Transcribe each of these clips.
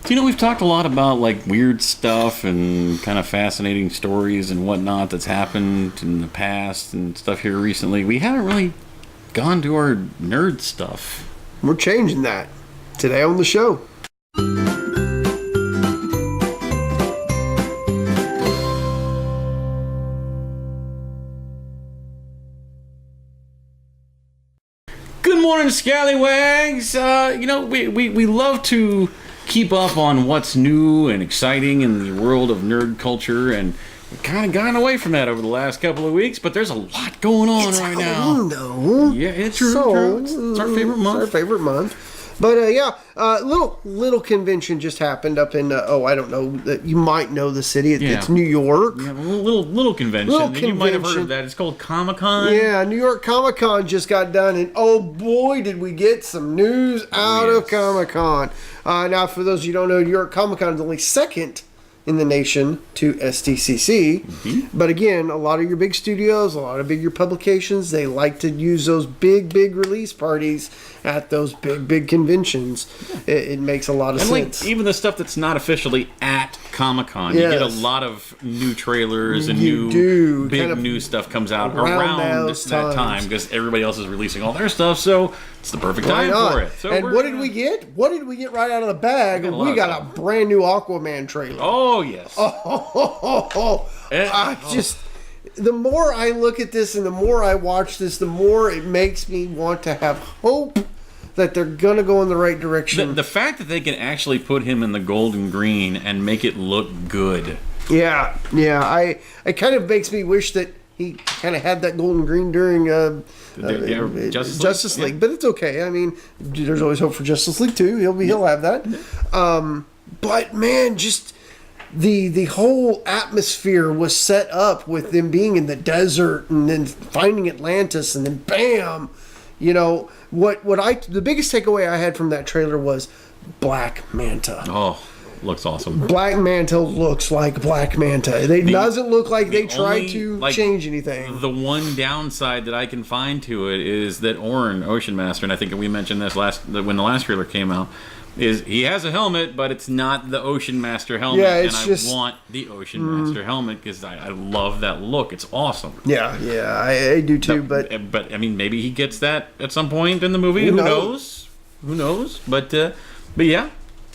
So, we've talked a lot about like weird stuff and kind of fascinating stories and whatnot that's happened in the past and stuff here recently. We haven't really gone to our nerd stuff. We're changing that today on the show. Good morning, Scallywags. We love to keep up on what's new and exciting in the world of nerd culture, and we've kind of gone away from that over the last couple of weeks, but there's a lot going on right now. Though. Yeah, it's true. It's our favorite month. It's our favorite month. But little convention just happened up in I don't know, you might know the city. It's New York. Yeah, little convention. You might have heard of that. It's called Comic-Con. Yeah, New York Comic-Con just got done, and oh boy, did we get some news out of Comic-Con. Now, for those of you who don't know, New York Comic-Con is only second in the nation to STCC. Mm-hmm. But again, a lot of your big studios, a lot of bigger publications, they like to use those big release parties at those big conventions. It makes a lot of sense. Like, even the stuff that's not officially at Comic-Con, you get a lot of new trailers and new stuff comes out around that time because everybody else is releasing all their stuff, so it's the perfect time for it. So and what did we get? What did we get right out of the bag? We got a brand new Aquaman trailer. Oh, yes. The more I look at this and the more I watch this, the more it makes me want to have hope that they're going to go in the right direction. The fact that they can actually put him in the gold and green and make it look good. Yeah. It kind of makes me wish that he kind of had that golden green during Justice League. But it's okay. I mean, there's always hope for Justice League too. He'll have that. But man, just the whole atmosphere was set up with them being in the desert and then finding Atlantis and then bam, the biggest takeaway I had from that trailer was Black Manta. Oh, looks awesome. Black Manta looks like Black Manta. It doesn't look like they tried to change anything. The one downside that I can find to it is that Ocean Master, and I think we mentioned this when the last trailer came out, is he has a helmet, but it's not the Ocean Master helmet, and I want the Ocean Master helmet because I love that look. It's awesome. Yeah, I do too. But I mean, maybe he gets that at some point in the movie. Who knows? But yeah.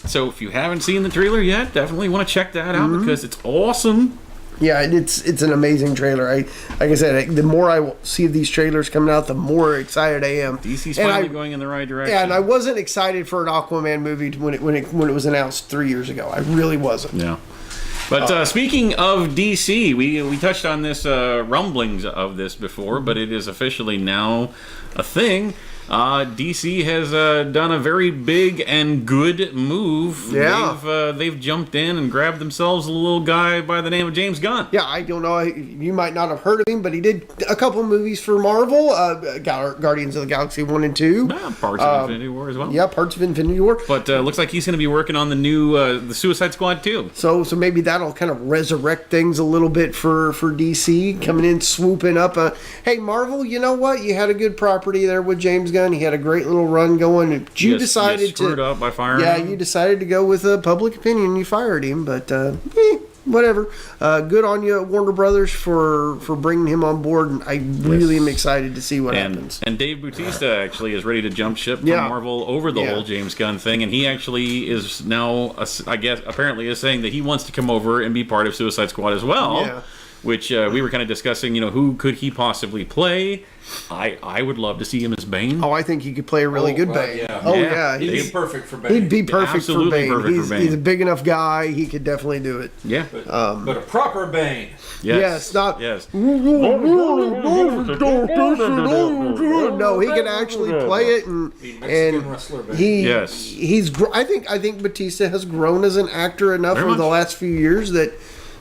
So if you haven't seen the trailer yet, definitely want to check that out because it's awesome. Yeah, it's an amazing trailer. Like I said, the more I see these trailers coming out, the more excited I am. DC's finally going in the right direction. Yeah, and I wasn't excited for an Aquaman movie when it was announced 3 years ago. I really wasn't. Yeah. But speaking of DC, we touched on this rumblings of this before, but it is officially now a thing. DC has done a very big and good move. Yeah. They've jumped in and grabbed themselves a little guy by the name of James Gunn. Yeah, I don't know. You might not have heard of him, but he did a couple of movies for Marvel, Guardians of the Galaxy 1 and 2. Yeah, parts of Infinity War as well. Yeah, parts of Infinity War. But looks like he's going to be working on the new the Suicide Squad too. So maybe that'll kind of resurrect things a little bit for DC, coming in, swooping up. Hey, Marvel, you know what? You had a good property there with James Gunn. He had a great little run going. You decided screwed up by firing him. You decided to go with public opinion. You fired him, but whatever. Good on you, Warner Brothers, for bringing him on board. And I really am excited to see what happens. And Dave Bautista actually is ready to jump ship from Marvel over the whole James Gunn thing, and he actually is now, apparently is saying that he wants to come over and be part of Suicide Squad as well. Yeah. Which we were kind of discussing, who could he possibly play? I would love to see him as Bane. Oh, I think he could play a really good Bane. Yeah. Oh, yeah. He'd be perfect for Bane. He'd be perfect for Bane. Perfect for Bane. He's a big enough guy. He could definitely do it. Yeah. But a proper Bane. Yes. Not... Yes. No, he can actually play it. And wrestler Bane. He's... I think Batista has grown as an actor enough over the last few years that...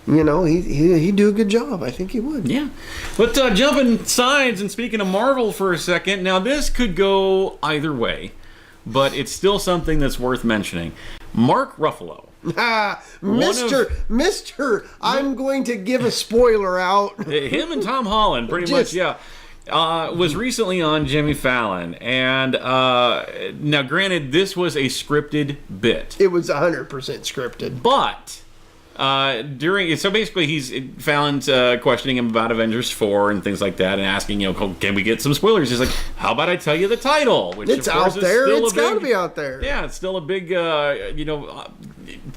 he'd do a good job. I think he would. Yeah. But jumping sides and speaking of Marvel for a second, now this could go either way, but it's still something that's worth mentioning. Mark Ruffalo. Mister, I'm going to give a spoiler out. Him and Tom Holland, pretty much, yeah. was recently on Jimmy Fallon, and now granted, this was a scripted bit. It was 100% scripted. But so basically Fallon's questioning him about Avengers 4 and things like that, and asking, can we get some spoilers? He's like, how about I tell you the title? Which it's out there. It's got to be out there. Yeah, it's still a big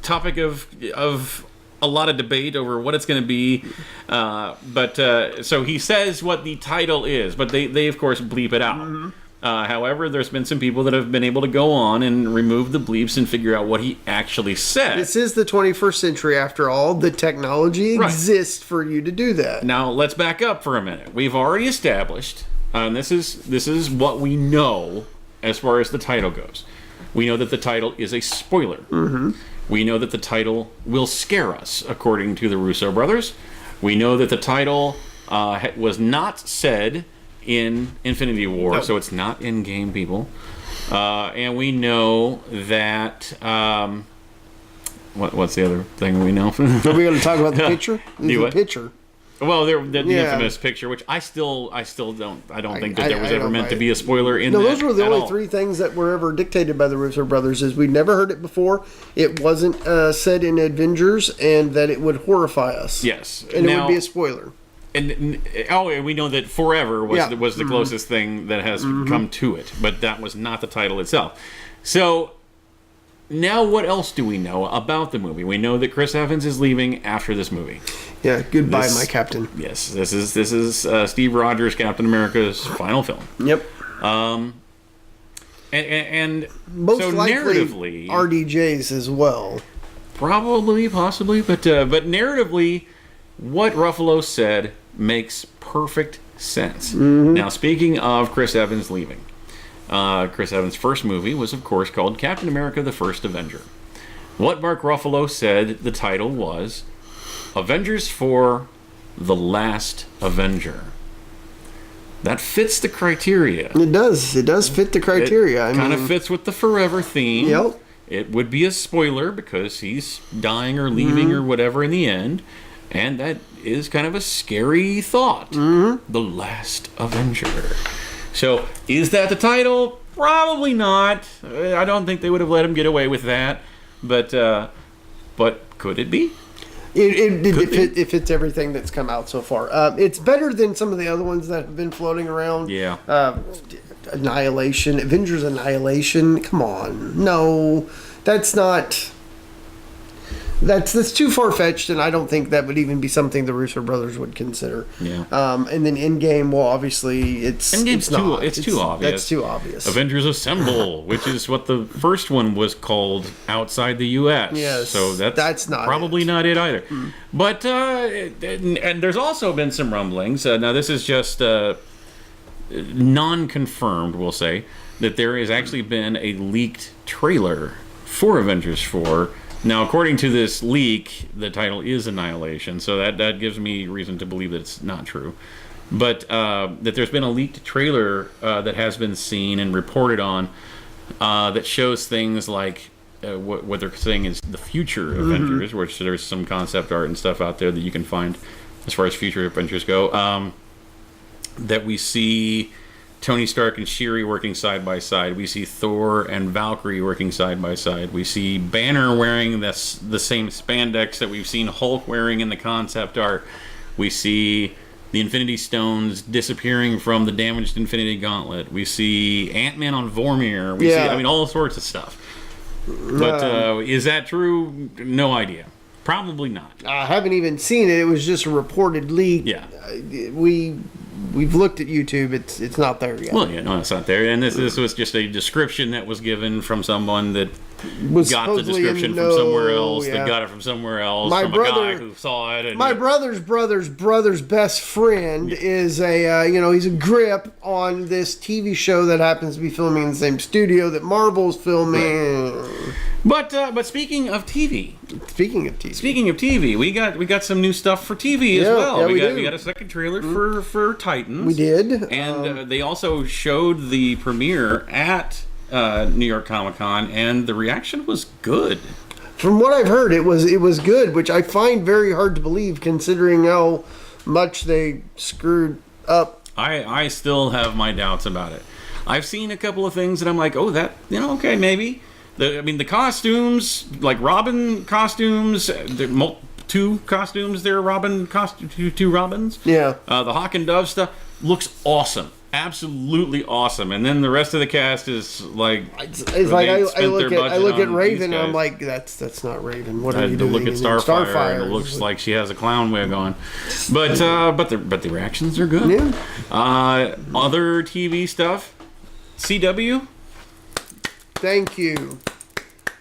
topic of a lot of debate over what it's going to be. So he says what the title is, but they of course bleep it out. Mm-hmm. However, there's been some people that have been able to go on and remove the bleeps and figure out what he actually said. This is the 21st century, after all. The technology exists for you to do that. Now, let's back up for a minute. We've already established, and this is what we know as far as the title goes. We know that the title is a spoiler. Mm-hmm. We know that the title will scare us, according to the Russo brothers. We know that the title was not said in Infinity War, so it's not in-game, people. And we know that... what's the other thing we know? Are we going to talk about the picture? The picture. Well, the infamous picture, which I still don't think that there was ever meant to be a spoiler in that. No, those were the only three things that were ever dictated by the Russo brothers. Is we'd never heard it before. It wasn't said in Avengers, and that it would horrify us. Yes, and it would be a spoiler. And we know that Forever was the closest thing that has come to it, but that was not the title itself. So now, what else do we know about the movie? We know that Chris Evans is leaving after this movie. Yeah, goodbye, my captain. Yes, this is Steve Rogers, Captain America's final film. Yep. And most so likely narratively, RDJs as well. Probably, possibly, but narratively, what Ruffalo said makes perfect sense. Mm-hmm. Now, speaking of Chris Evans leaving, Chris Evans' first movie was, of course, called Captain America: The First Avenger. What Mark Ruffalo said the title was Avengers 4: The Last Avenger. That fits the criteria. It does. It does fit the criteria. It kind of fits with the Forever theme. Yep. It would be a spoiler because he's dying or leaving or whatever in the end. And that is kind of a scary thought. Mm-hmm. The Last Avenger. So, is that the title? Probably not. I don't think they would have let him get away with that. But could it be? It fits everything that's come out so far. It's better than some of the other ones that have been floating around. Yeah. Annihilation. Avengers Annihilation. Come on. No. That's not... That's too far-fetched, and I don't think that would even be something the Russo brothers would consider. Yeah. And then Endgame, well, obviously, it's not. It's too obvious. That's too obvious. Avengers Assemble, which is what the first one was called outside the U.S. Yes. So that's not probably not it either. Mm. But, and there's also been some rumblings. Now, this is just non-confirmed, we'll say, that there has actually been a leaked trailer for Avengers 4. Now, according to this leak, the title is Annihilation, so that gives me reason to believe that it's not true. But that there's been a leaked trailer that has been seen and reported on that shows things like what they're saying is the future Avengers, which there's some concept art and stuff out there that you can find as far as future Avengers go. That we see Tony Stark and Shuri working side by side. We see Thor and Valkyrie working side by side. We see Banner wearing the same spandex that we've seen Hulk wearing in the concept art. We see the Infinity Stones disappearing from the damaged Infinity Gauntlet. We see Ant-Man on Vormir. We see, all sorts of stuff. But is that true? No idea. Probably not. I haven't even seen it. It was just a reported leak. Yeah. We've looked at YouTube. It's not there yet. Well, yeah, no, it's not there. And this was just a description that was given from someone that got the description from somewhere else. That got it from somewhere else. A guy who saw it. And my brother's best friend is he's a grip on this TV show that happens to be filming in the same studio that Marvel's filming. Right. But speaking of TV, we got some new stuff for TV as well. Yeah, we got a second trailer for Titans. We did, and they also showed the premiere at New York Comic Con, and the reaction was good. From what I've heard, it was good, which I find very hard to believe considering how much they screwed up I still have my doubts about it. I've seen a couple of things that I'm like, oh, that, okay, maybe. The costumes, like Robin costumes, two costumes there, two Robins. Yeah. The Hawk and Dove stuff looks awesome. Absolutely awesome. And then the rest of the cast is like... It's like I look at Raven and I'm like, that's not Raven. What are you doing? Look at Starfire and it looks like she has a clown wig on. But the reactions are good. Yeah. Other TV stuff. CW. Thank you.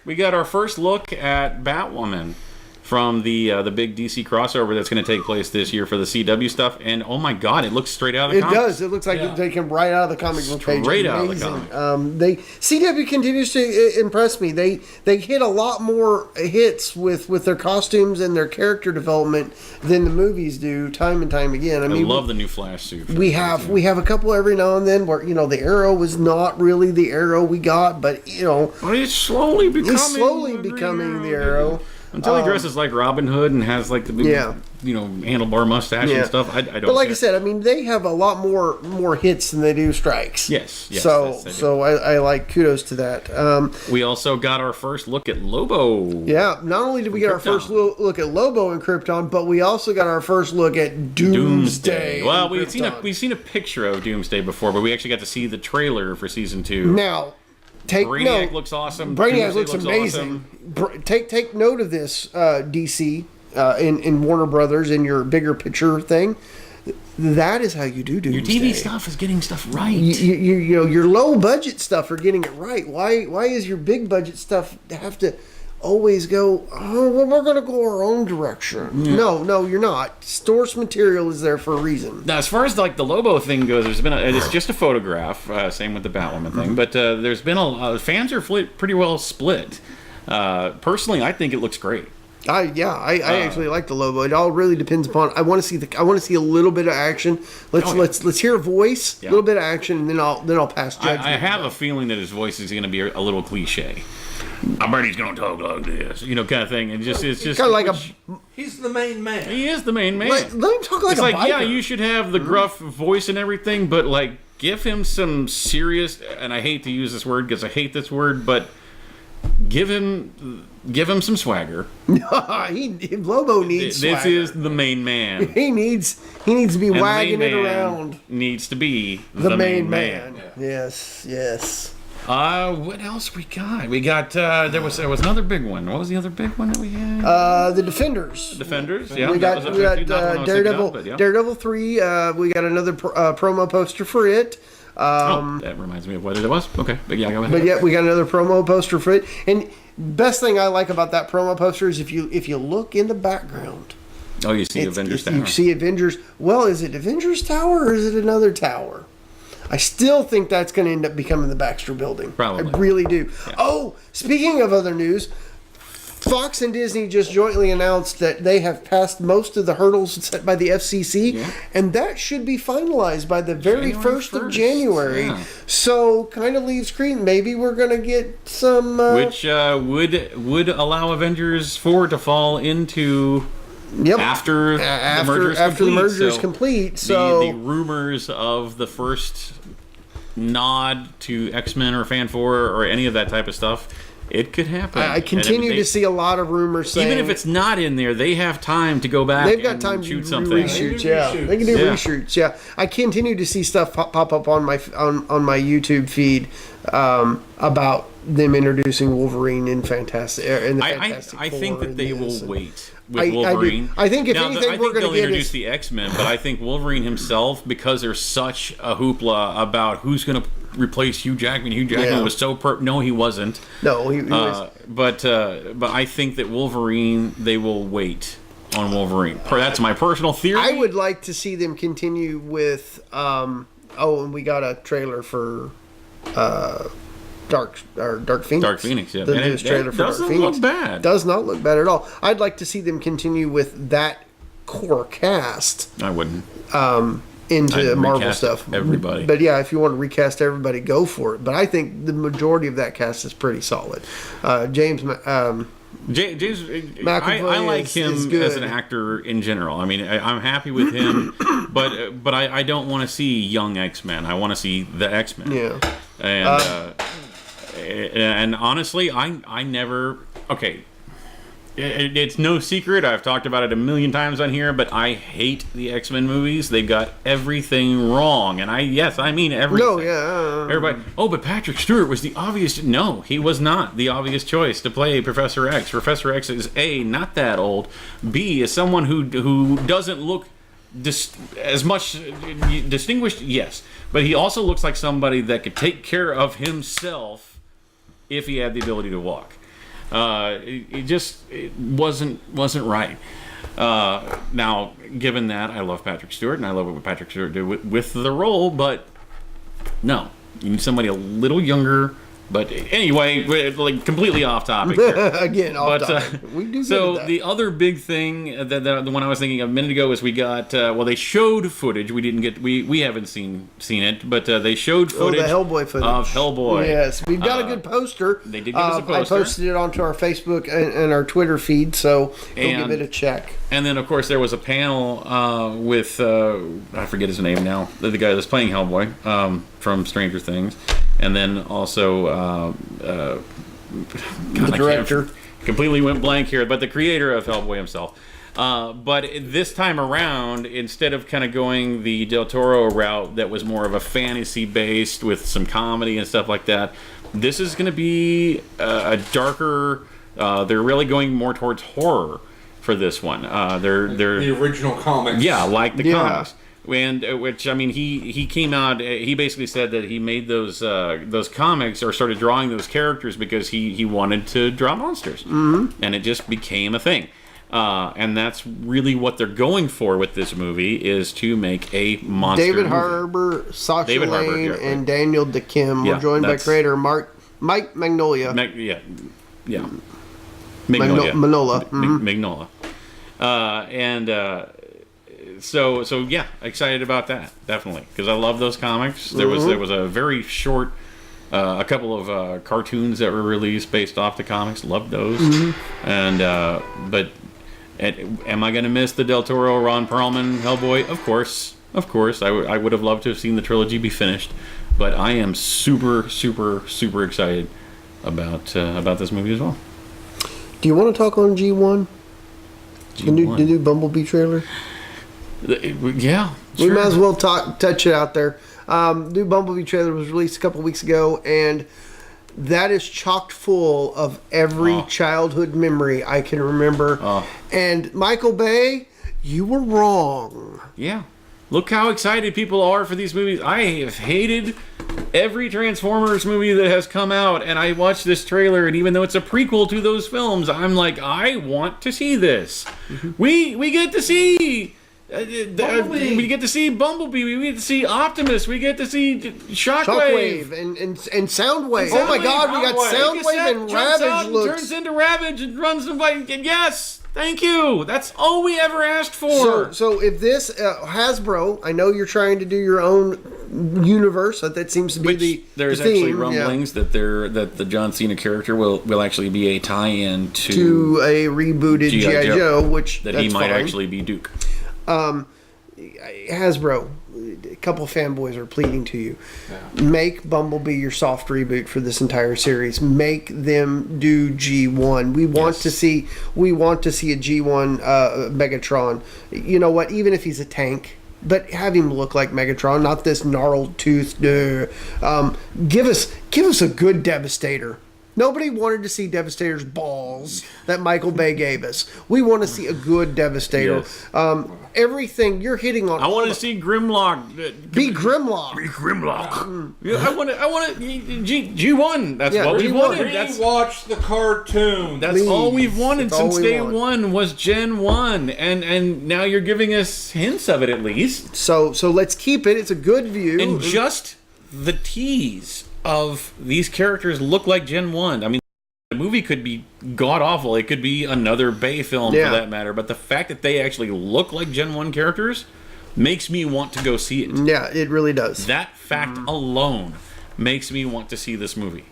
We got our first look at Batwoman from the big DC crossover that's going to take place this year for the CW stuff, and oh my god, it looks straight out of the comics. It does. It looks like it's taken right out of the comic book page. Straight out of the comic. CW continues to impress me. They hit a lot more hits with their costumes and their character development than the movies do, time and time again. I mean, love the new Flash suit. We have a couple every now and then where the Arrow was not really the Arrow we got, but it's slowly becoming the Arrow. Until he dresses like Robin Hood and has like the big, handlebar mustache and stuff. I don't. But like I said, I mean, they have a lot more hits than they do strikes. Yes. So I like kudos to that. We also got our first look at Lobo. Yeah. Not only did we get our first look at Lobo and Krypton, but we also got our first look at Doomsday. Well, we've seen a picture of Doomsday before, but we actually got to see the trailer for season 2. Now. Brainiac looks awesome. Brainiac looks amazing. Awesome. Take note of this, DC, in Warner Brothers, in your bigger picture thing. That is how you do Doomsday. Your TV stuff is getting stuff right. Your low budget stuff are getting it right. Why is your big budget stuff have to always go, we're going to go our own direction? Yeah. No, you're not. Source material is there for a reason. Now, as far as like the Lobo thing goes, there's been it's just a photograph. Same with the Batwoman thing, but there's been fans are pretty well split. Personally, I think it looks great. I actually like the Lobo. It all really depends upon. I want to see a little bit of action. Let's hear a voice, a little bit of action, and then I'll pass judgment. I have a feeling that his voice is going to be a little cliche. I bet he's gonna talk like this, kind of thing, and it's just kind of like he's the main man. He is the main man. Let him talk like it's a biker. Yeah, you should have the gruff voice and everything, but like give him some serious. And I hate to use this word because I hate this word, but give him some swagger. Lobo needs swagger. This is the main man. He needs to be wagging it around. Needs to be the main man. Yeah. Yes. What else we got? We got there was another big one. What was the other big one that we had? The Defenders. Yeah. We got Daredevil 3. We got another promo poster for it. That reminds me of what it was. Okay, but yeah, go ahead. But yeah, we got another promo poster for it. And best thing I like about that promo poster is if you look in the background. Oh, you see Avengers Tower. You see Avengers. Well, is it Avengers Tower or is it another tower? I still think that's going to end up becoming the Baxter Building. Probably. I really do. Yeah. Oh, speaking of other news, Fox and Disney just jointly announced that they have passed most of the hurdles set by the FCC, and that should be finalized by the very first of January. Yeah. So, kind of leaves Creed. Maybe we're going to get some... Which would allow Avengers 4 to fall into... Yep. After the merger is complete. So the rumors of the first nod to X-Men or Fan 4 or any of that type of stuff, it could happen. I continue to see a lot of rumors saying... Even if it's not in there, they have time to go back and shoot something. Reshoots, They can do reshoots, yeah. I continue to see stuff pop up on my YouTube feed about them introducing Wolverine in Fantastic I think that they will wait with Wolverine. I think if anything, we're going to they'll introduce the X-Men, but I think Wolverine himself, because there's such a hoopla about who's going to replace Hugh Jackman. Hugh Jackman was so no, he wasn't. No, he was. But I think that Wolverine, they will wait on Wolverine. That's my personal theory. I would like to see them continue with. And we got a trailer for. Dark Phoenix. Dark Phoenix, yeah. The newest trailer for Dark Phoenix. Doesn't look bad. Does not look bad at all. I'd like to see them continue with that core cast. I wouldn't. Into Marvel stuff. Everybody. But yeah, if you want to recast everybody, go for it. But I think the majority of that cast is pretty solid. James James, McAvoy I like him as an good. actor in general. I mean, I'm happy with him, but I don't want to see young X-Men. I want to see the X-Men. Yeah. And honestly, I never. Okay, it's no secret. I've talked about it a million times on here, but I hate the X-Men movies. They've got everything wrong, and I mean everything. No, yeah. Everybody, but Patrick Stewart was the obvious. No, he was not the obvious choice to play Professor X. Professor X is A, not that old. B, is someone who doesn't look as much distinguished. Yes, but he also looks like somebody that could take care of himself if he had the ability to walk. It wasn't right. Now, given that, I love Patrick Stewart, and I love what Patrick Stewart did with the role, but no, you need somebody a little younger. But anyway, like completely off topic here. Again, off topic. We do so that. the other big thing that the one I was thinking of a minute ago is we got they showed footage. We didn't get we haven't seen it, but they showed footage the Hellboy footage of Hellboy. Yes, we've got a good poster. They did give us a poster. I posted it onto our Facebook and our Twitter feed, so go give it a check. And then of course there was a panel with I forget his name now, the guy that's playing Hellboy from Stranger Things. And then also, the director. Completely went blank here, but the creator of Hellboy himself. But this time around, instead of kind of going the Del Toro route that was more of a fantasy-based with some comedy and stuff like that, this is going to be a darker... they're really going more towards horror for this one. They're the original comics. Yeah, like the comics. And which I mean, he came out. He basically said that he made those comics or started drawing those characters because he wanted to draw monsters, and it just became a thing. And that's really what they're going for with this movie is to make a monster. David Harbour, Sasha Lane, and Daniel DeKim were joined by creator Mike Magnolia. Magnolia. Magnolia. So yeah, excited about that, definitely, because I love those comics. There was a very short, a couple of cartoons that were released based off the comics. Loved those, and but am I going to miss the Del Toro, Ron Perlman Hellboy? Of course. I would have loved to have seen the trilogy be finished, but I am super excited about this movie as well. Do you want to talk on G1? The new Bumblebee trailer? Yeah, sure. We might as well touch it out there. New Bumblebee trailer was released a couple weeks ago, and that is chocked full of every childhood memory I can remember. And Michael Bay, you were wrong. Yeah. Look how excited people are for these movies. I have hated every Transformers movie that has come out, and I watched this trailer, and even though it's a prequel to those films, I'm like, I want to see this. We get to see... we get to see Bumblebee. We get to see Optimus. We get to see Shockwave and Soundwave. Oh my God, we got Soundwave and Ravage. Turns into Ravage and runs and fights. Yes, thank you. That's all we ever asked for. So if this Hasbro, I know you're trying to do your own universe. That seems to be there's the theme. Actually rumblings that the John Cena character will actually be a tie-in to a rebooted G.I. Joe, which that he might actually be Duke. Hasbro, a couple fanboys are pleading to you. Make Bumblebee your soft reboot for this entire series. Make them do G1. We want to see a G1 Megatron. You know what? Even if he's a tank, but have him look like Megatron, not this gnarled tooth. Give us a good Devastator. Nobody wanted to see Devastator's balls that Michael Bay gave us. We want to see a good Devastator. Yes. Everything you're hitting on. I want to see Grimlock. Be Grimlock. Be Grimlock. Yeah, I want G1. That's what we wanted. Watch the cartoon. That's all we've wanted since day one was Gen 1, and now you're giving us hints of it at least. So let's keep it. It's a good view. And just the tease of these characters look like Gen 1. I mean, the movie could be god-awful. It could be another Bay film for that matter. But the fact that they actually look like Gen 1 characters makes me want to go see it. Yeah, it really does. That fact alone makes me want to see this movie.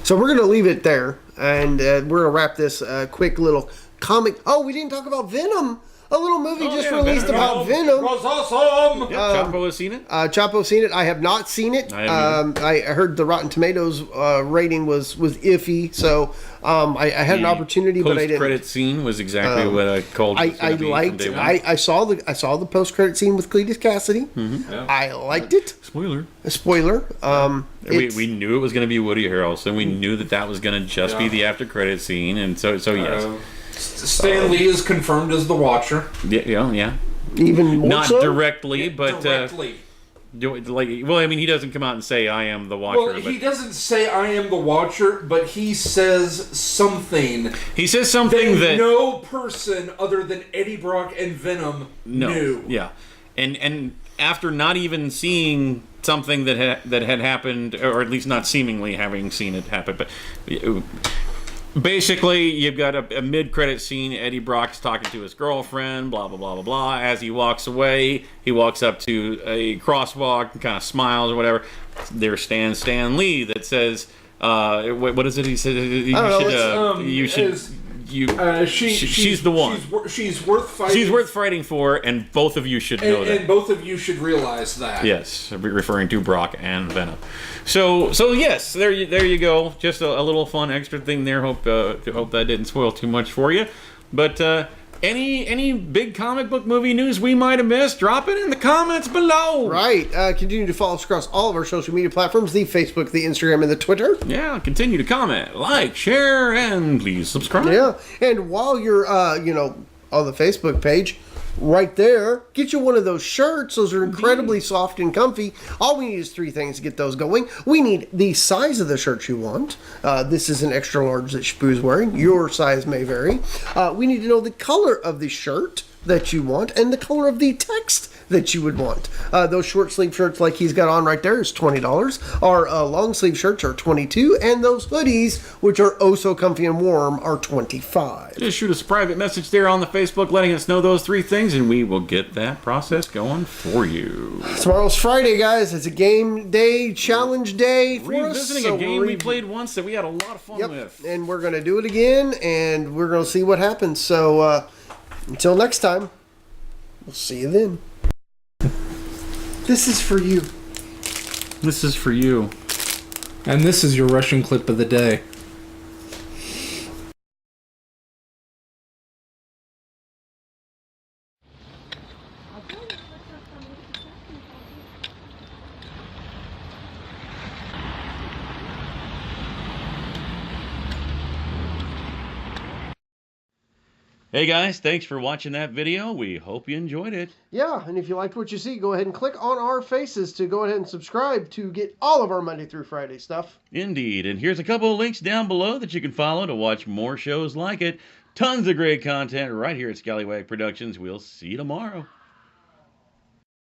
So we're going to leave it there, and we're going to wrap this quick little comic. Oh, we didn't talk about Venom. A little movie just released about Venom. It was awesome. Yeah, Chapo has seen it. Chapo's seen it. I have not seen it. I heard the Rotten Tomatoes rating was iffy, so I had an opportunity, but I didn't. Post-credit scene was exactly what I called. I liked. I saw the post-credit scene with Cletus Cassidy. Mm-hmm. Yeah. I liked it. Spoiler. A spoiler. We knew it was going to be Woody Harrelson. We knew that was going to just be the after-credit scene, and so yes. Stan Lee is confirmed as the Watcher. Yeah. Even more Not so? directly, but directly. He doesn't come out and say I am the Watcher. Well, he doesn't say I am the Watcher, but he says something. He says something that no person other than Eddie Brock and Venom knew. Yeah, and after not even seeing something that had happened, or at least not seemingly having seen it happen, but. Basically, you've got a mid-credit scene. Eddie Brock's talking to his girlfriend, blah, blah, blah, blah, blah. As he walks away, he walks up to a crosswalk and kind of smiles or whatever. There stands Stan Lee that says, what is it? He said, she's the one. She's worth fighting. She's worth fighting for, and both of you should know that. And both of you should realize that. Yes, referring to Brock and Venom. So yes, there you go. Just a little fun extra thing there. Hope that didn't spoil too much for you. But any big comic book movie news we might have missed, drop it in the comments below. Right. Continue to follow us across all of our social media platforms: the Facebook, the Instagram, and the Twitter. Yeah. Continue to comment, like, share, and please subscribe. Yeah. And while you're on the Facebook page, right there, get you one of those shirts. Those are incredibly soft and comfy. All we need is 3 things to get those going. We need the size of the shirt you want. This is an extra large that Shpoo's wearing. Your size may vary. We need to know the color of the shirt that you want and the color of the text that you would want. Those short sleeve shirts like he's got on right there is $20. Our long sleeve shirts are $22, and those hoodies, which are oh so comfy and warm, are $25. Just shoot us a private message there on the Facebook letting us know those 3 things, and we will get that process going for you. Tomorrow's Friday, guys. It's a game day, challenge day for Revisiting us. a game we played once that we had a lot of fun with. And we're going to do it again, and we're going to see what happens. So until next time, we'll see you then. This is for you. This is for you. And this is your Russian clip of the day. Hey guys, thanks for watching that video. We hope you enjoyed it. Yeah, and if you liked what you see, go ahead and click on our faces to go ahead and subscribe to get all of our Monday through Friday stuff. Indeed, and here's a couple of links down below that you can follow to watch more shows like it. Tons of great content right here at Scallywag Productions. We'll see you tomorrow.